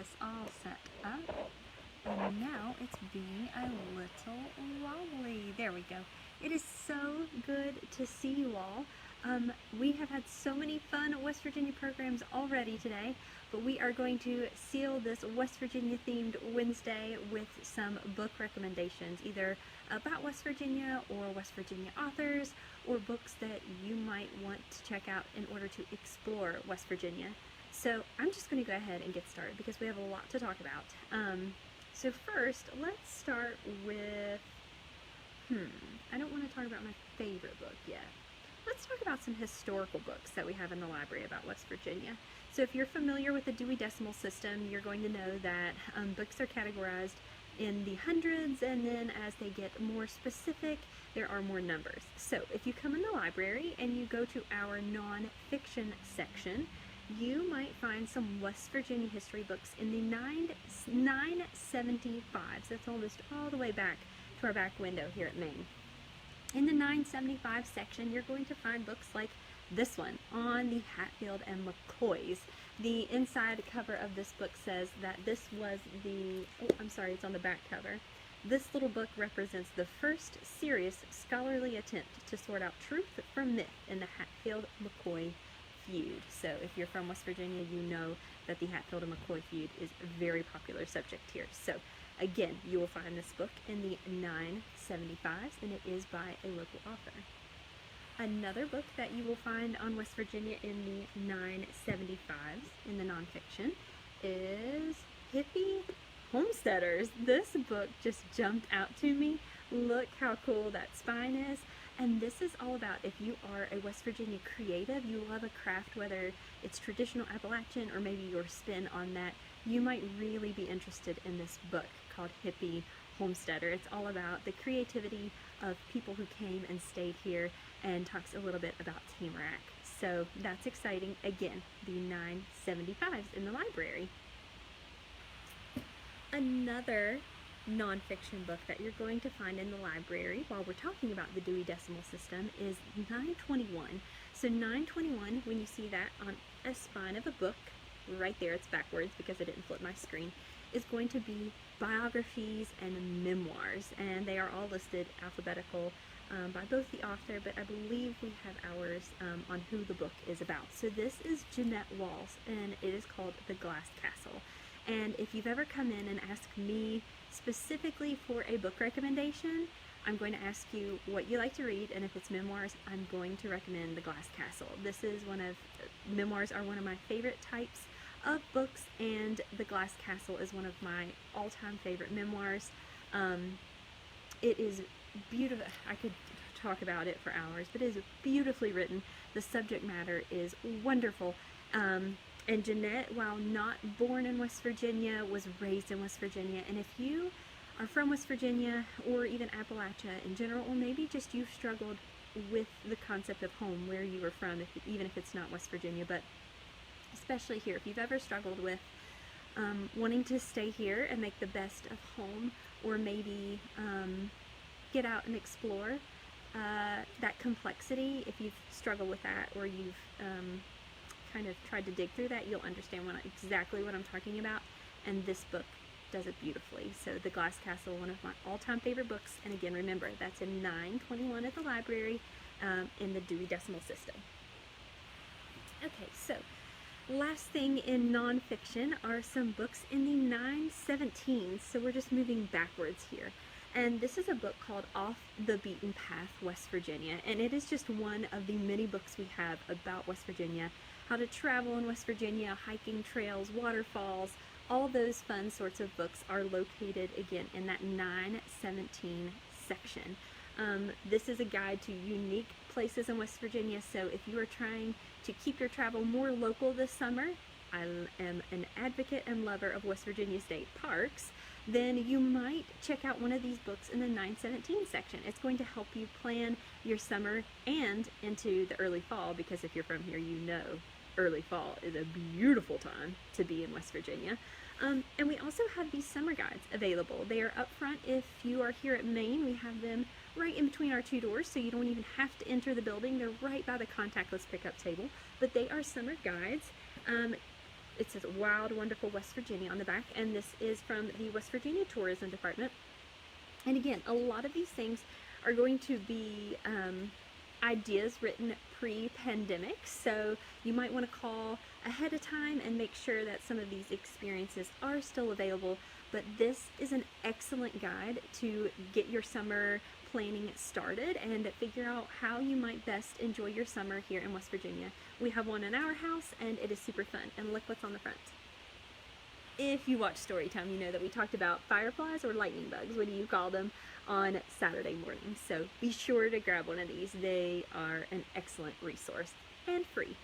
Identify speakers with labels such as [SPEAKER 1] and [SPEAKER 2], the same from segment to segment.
[SPEAKER 1] this all set up, and now it's being a little wobbly. There we go. It is so good to see you all. We have had so many fun West Virginia programs already today, but we are going to seal this West Virginia themed Wednesday with some book recommendations, either about West Virginia or West Virginia authors, or books that you might want to check out in order to explore West Virginia. So I'm just going to go ahead and get started because we have a lot to talk about. So first, let's start with, I don't want to talk about my favorite book yet. Let's talk about some historical books that we have in the library about West Virginia. So if you're familiar with the Dewey Decimal System, you're going to know that books are categorized in the hundreds, and then as they get more specific, there are more numbers. So if you come in the library and you go to our nonfiction section, you might find some West Virginia history books in the 975s. That's almost all the way back to our back window here at Maine. In the 975 section, you're going to find books like this one, on the Hatfield and McCoys. The inside cover of this book says that this was it's on the back cover. This little book represents the first serious scholarly attempt to sort out truth from myth in the Hatfield-McCoy feud. So if you're from West Virginia, you know that the Hatfield and McCoy feud is a very popular subject here. So again, you will find this book in the 975s, and it is by a local author. Another book that you will find on West Virginia in the 975s in the nonfiction is Hippie Homesteaders. This book just jumped out to me. Look how cool that spine is. And this is all about, if you are a West Virginia creative, you love a craft, whether it's traditional Appalachian or maybe your spin on that, you might really be interested in this book called Hippie Homesteader. It's all about the creativity of people who came and stayed here, and talks a little bit about Tamarack. So that's exciting. Again, the 975s in the library. Another nonfiction book that you're going to find in the library while we're talking about the Dewey Decimal System is 921. So 921, when you see that on a spine of a book, right there, it's backwards because I didn't flip my screen, is going to be biographies and memoirs, and they are all listed alphabetical by both the author, but I believe we have ours on who the book is about. So this is Jeanette Walls, and it is called The Glass Castle. And if you've ever come in and asked me specifically for a book recommendation, I'm going to ask you what you like to read, and if it's memoirs, I'm going to recommend The Glass Castle. Memoirs are one of my favorite types of books, and The Glass Castle is one of my all-time favorite memoirs. It is beautiful. I could talk about it for hours, but it is beautifully written. The subject matter is wonderful. And Jeanette, while not born in West Virginia, was raised in West Virginia. And if you are from West Virginia, or even Appalachia in general, or maybe just you've struggled with the concept of home, where you were from, even if it's not West Virginia, but especially here, if you've ever struggled with wanting to stay here and make the best of home, or maybe get out and explore that complexity, if you've struggled with that, or you've kind of tried to dig through that, you'll understand exactly what I'm talking about, and this book does it beautifully. So The Glass Castle, one of my all-time favorite books, and again, remember, that's in 921 at the library in the Dewey Decimal System. Okay, so last thing in nonfiction are some books in the 917s, so we're just moving backwards here. And this is a book called Off the Beaten Path, West Virginia, and it is just one of the many books we have about West Virginia, how to travel in West Virginia, hiking trails, waterfalls, all those fun sorts of books are located, again, in that 917 section. This is a guide to unique places in West Virginia, so if you are trying to keep your travel more local this summer, I am an advocate and lover of West Virginia State Parks, then you might check out one of these books in the 917 section. It's going to help you plan your summer and into the early fall, because if you're from here, you know early fall is a beautiful time to be in West Virginia. And we also have these summer guides available. They are up front if you are here at Maine. We have them right in between our two doors, so you don't even have to enter the building. They're right by the contactless pickup table, but they are summer guides. it says Wild, Wonderful West Virginia on the back, and this is from the West Virginia Tourism Department. And again, a lot of these things are going to be ideas written pre-pandemic, so you might want to call ahead of time and make sure that some of these experiences are still available. But this is an excellent guide to get your summer planning started and figure out how you might best enjoy your summer here in West Virginia. We have one in our house and it is super fun. And look what's on the front. If you watch Storytime, you know that we talked about fireflies or lightning bugs, what do you call them, on Saturday morning. So be sure to grab one of these. They are an excellent resource and free.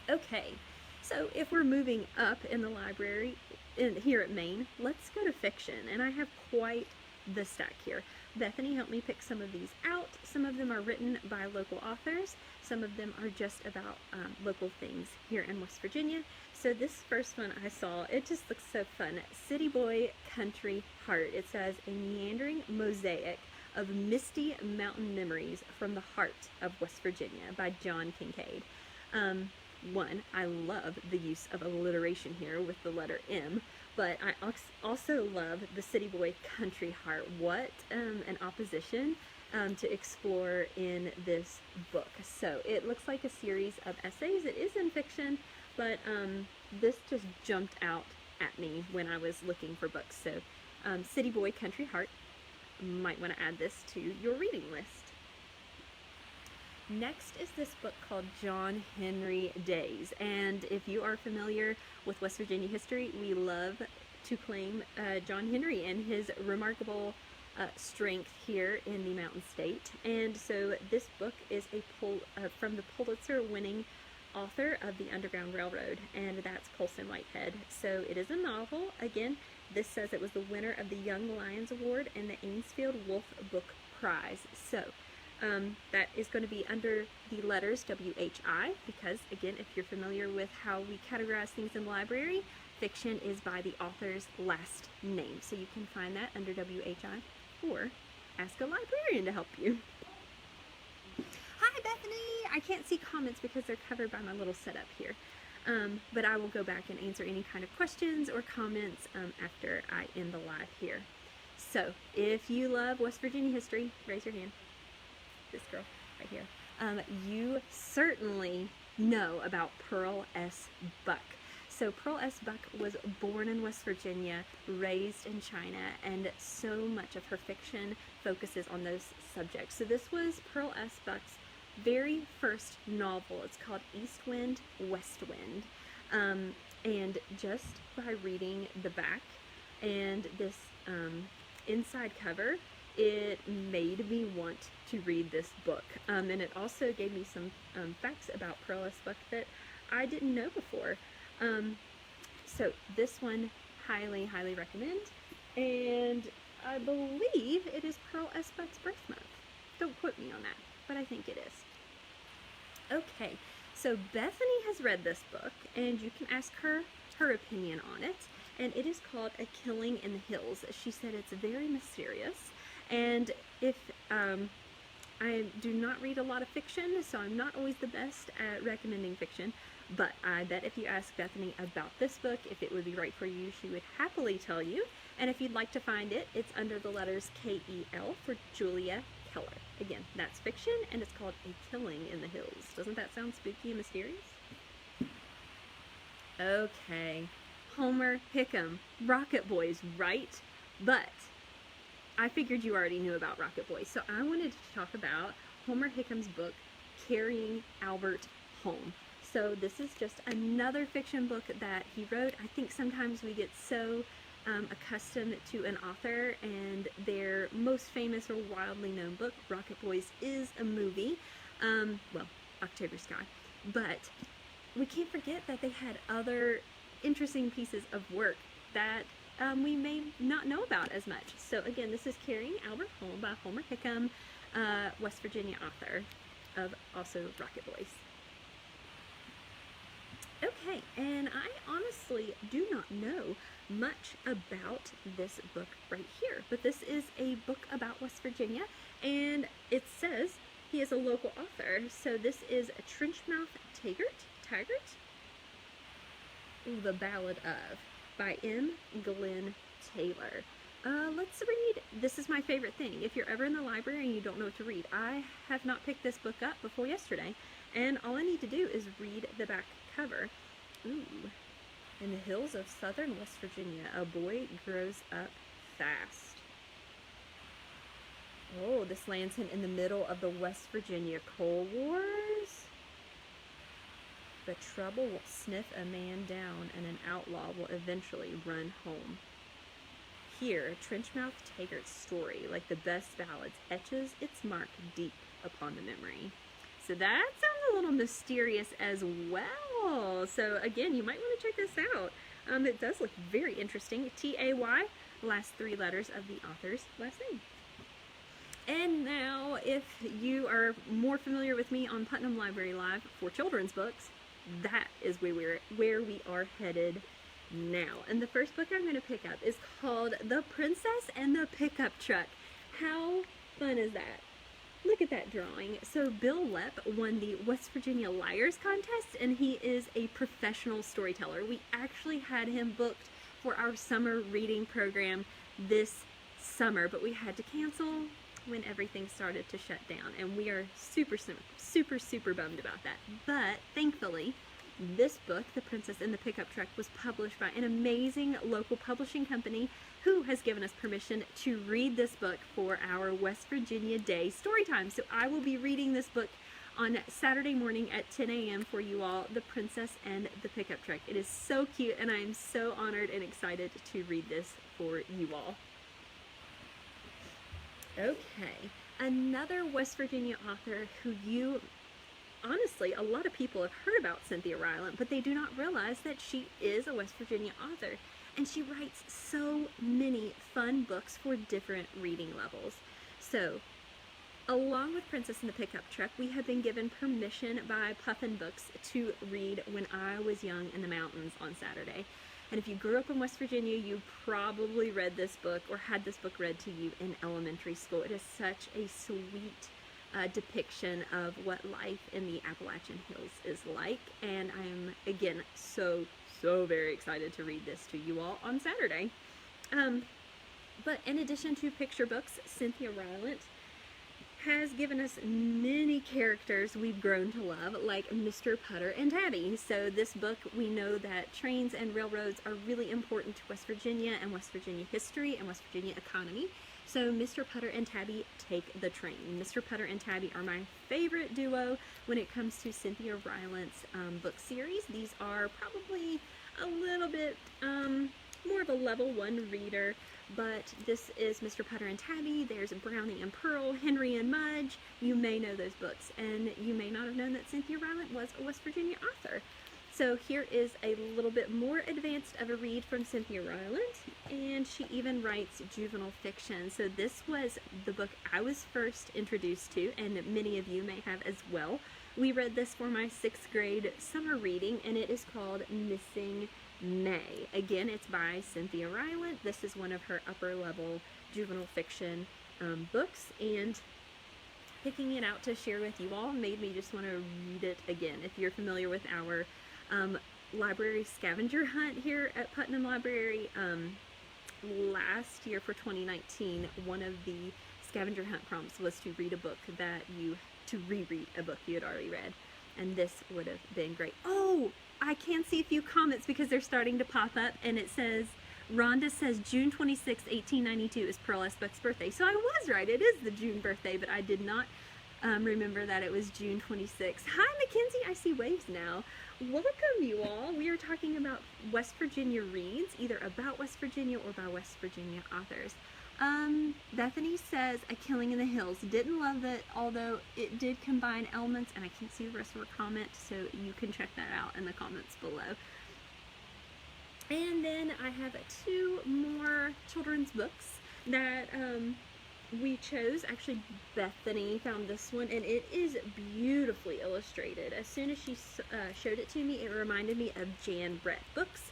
[SPEAKER 1] Okay, so if we're moving up in the library here at Maine, let's go to fiction. And I have quite the stack here. Bethany helped me pick some of these out. Some of them are written by local authors. Some of them are just about local things here in West Virginia. So this first one I saw, it just looks so fun. City Boy, Country Heart. It says, a meandering mosaic of misty mountain memories from the heart of West Virginia by John Kincaid. One, I love the use of alliteration here with the letter M, but I also love the City Boy, Country Heart. What an opposition to explore in this book. So it looks like a series of essays. It is in fiction, but this just jumped out at me when I was looking for books. So City Boy, Country Heart, might want to add this to your reading list. Next is this book called John Henry Days, and if you are familiar with West Virginia history, we love to claim John Henry and his remarkable strength here in the Mountain State. And so this book is from the Pulitzer-winning author of The Underground Railroad, and that's Colson Whitehead. So it is a novel. Again, this says it was the winner of the Young Lions Award and the Ainsfield Wolf Book Prize. So that is going to be under the letters WHI, because again, if you're familiar with how we categorize things in the library, fiction is by the author's last name. So you can find that under WHI, or ask a librarian to help you. Hi, Bethany! I can't see comments because they're covered by my little setup here. But I will go back and answer any kind of questions or comments after I end the live here. So if you love West Virginia history, raise your hand. This girl right here. You certainly know about Pearl S. Buck. So Pearl S. Buck was born in West Virginia, raised in China, and so much of her fiction focuses on those subjects. So this was Pearl S. Buck's very first novel. It's called East Wind, West Wind. And just by reading the back and this inside cover, it made me want to read this book. And it also gave me some facts about Pearl S. Buck that I didn't know before. So this one, highly, highly recommend. And I believe it is Pearl S. Buck's birth month. Don't quote me on that, but I think it is. Okay, so Bethany has read this book, and you can ask her opinion on it. And it is called A Killing in the Hills. She said it's very mysterious. And if I do not read a lot of fiction, so I'm not always the best at recommending fiction, but I bet if you ask Bethany about this book, if it would be right for you, she would happily tell you. And if you'd like to find it, it's under the letters K-E-L for Julia Keller. Again, that's fiction, and it's called A Killing in the Hills. Doesn't that sound spooky and mysterious? Okay, Homer Hickam, Rocket Boys, right? But I figured you already knew about Rocket Boys, so I wanted to talk about Homer Hickam's book, Carrying Albert Home. So this is just another fiction book that he wrote. I think sometimes we get so accustomed to an author and their most famous or wildly known book. Rocket Boys is a movie, well, October Sky, but we can't forget that they had other interesting pieces of work that we may not know about as much. So again, this is Carrying Albert Home by Homer Hickam, West Virginia author of also Rocket Boys. Okay, and I honestly do not know much about this book right here, but this is a book about West Virginia, and it says he is a local author. So this is Trenchmouth Taggart. Ooh, The Ballad of by M. Glenn Taylor. Let's read. This is my favorite thing. If you're ever in the library and you don't know what to read, I have not picked this book up before yesterday, and all I need to do is read the back cover. Ooh. In the hills of southern West Virginia, a boy grows up fast. Oh, this lands him in the middle of the West Virginia Coal Wars. But trouble will sniff a man down, and an outlaw will eventually run home. Here, Trenchmouth Taggart's story, like the best ballads, etches its mark deep upon the memory. So that sounds a little mysterious as well. So again, you might want to check this out. It does look very interesting. T-A-Y, last 3 letters of the author's last name. And now, if you are more familiar with me on Putnam Library Live for children's books, that is where we are headed now. And the first book I'm going to pick up is called The Princess and the Pickup Truck. How fun is that? Look at that drawing. So Bill Lepp won the West Virginia Liars Contest, and he is a professional storyteller. We actually had him booked for our summer reading program this summer, but we had to cancel when everything started to shut down, and we are super bummed about that. But thankfully, this book, The Princess and the Pickup Truck, was published by an amazing local publishing company who has given us permission to read this book for our West Virginia Day story time. So I will be reading this book on Saturday morning at 10 a.m. for you all, The Princess and the Pickup Truck. It is so cute, and I am so honored and excited to read this for you all. Okay, another West Virginia author who honestly, a lot of people have heard about Cynthia Rylant, but they do not realize that she is a West Virginia author, and she writes so many fun books for different reading levels. So, along with Princess and the Pickup Truck, we have been given permission by Puffin Books to read When I Was Young in the Mountains on Saturday. And if you grew up in West Virginia, you probably read this book or had this book read to you in elementary school. It is such a sweet depiction of what life in the Appalachian Hills is like, and I am, again, so very excited to read this to you all on Saturday. But in addition to picture books, Cynthia Rylant has given us many characters we've grown to love, like Mr. Putter and Tabby. So this book, we know that trains and railroads are really important to West Virginia and West Virginia history and West Virginia economy. So Mr. Putter and Tabby take the train. Mr. Putter and Tabby are my favorite duo when it comes to Cynthia Rylant's book series. These are probably a little bit more of a level 1 reader, but this is Mr. Putter and Tabby. There's Brownie and Pearl, Henry and Mudge. You may know those books, and you may not have known that Cynthia Rylant was a West Virginia author. So here is a little bit more advanced of a read from Cynthia Rylant, and she even writes juvenile fiction. So this was the book I was first introduced to, and many of you may have as well. We read this for my 6th grade summer reading, and it is called Missing May. Again, it's by Cynthia Rylant. This is one of her upper level juvenile fiction books, and picking it out to share with you all made me just want to read it again. If you're familiar with our library scavenger hunt here at Putnam Library, last year for 2019, one of the scavenger hunt prompts was to read a book to reread a book you had already read, and this would have been great. Oh, I can see a few comments because they're starting to pop up, and it says, Rhonda says June 26, 1892 is Pearl S. Buck's birthday. So I was right, it is the June birthday, but I did not remember that it was June 26. Hi, Mackenzie, I see waves now. Welcome, you all. We are talking about West Virginia reads, either about West Virginia or by West Virginia authors. Bethany says A Killing in the Hills. Didn't love it, although it did combine elements, and I can't see the rest of her comment, so you can check that out in the comments below. And then I have 2 more children's books that we chose. Actually, Bethany found this one, and it is beautifully illustrated. As soon as she showed it to me, it reminded me of Jan Brett books.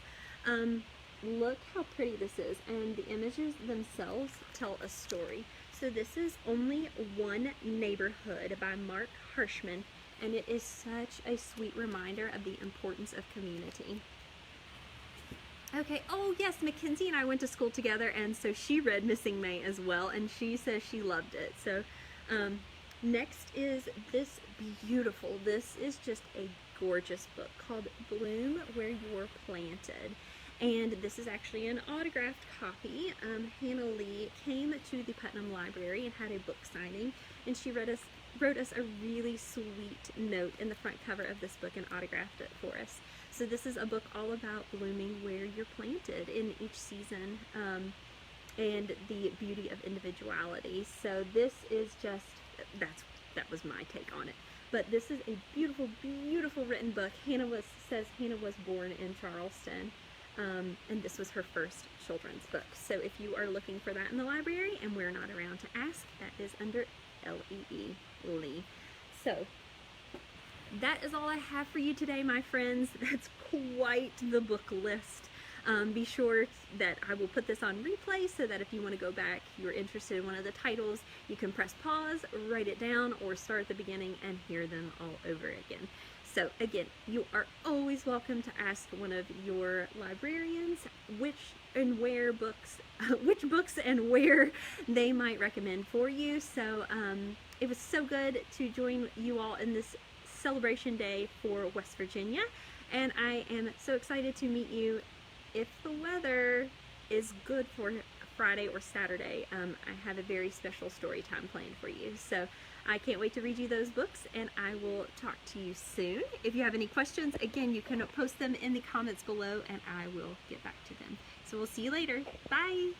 [SPEAKER 1] Look how pretty this is, and the images themselves tell a story. So this is Only One Neighborhood by Mark Harshman, and it is such a sweet reminder of the importance of community. Okay, oh yes, Mackenzie and I went to school together, and so she read Missing May as well, and she says she loved it. So um, next is this this is just a gorgeous book called Bloom Where You're Planted. And this is actually an autographed copy. Hannah Lee came to the Putnam Library and had a book signing, and she wrote us a really sweet note in the front cover of this book and autographed it for us. So this is a book all about blooming where you're planted in each season, and the beauty of individuality. So this is just, that was my take on it. But this is a beautiful, beautiful written book. Says Hannah was born in Charleston, and this was her first children's book. So if you are looking for that in the library and we're not around to ask, that is under Lee. Lee. So that is all I have for you today, my friends. That's quite the book list. Be sure that I will put this on replay so that if you want to go back, you're interested in one of the titles, you can press pause, write it down, or start at the beginning and hear them all over again. So again, you are always welcome to ask one of your librarians which books and where they might recommend for you. So it was so good to join you all in this celebration day for West Virginia, and I am so excited to meet you if the weather is good for Friday or Saturday. I have a very special story time planned for you, so I can't wait to read you those books, and I will talk to you soon. If you have any questions, again, you can post them in the comments below and I will get back to them. So we'll see you later. Bye!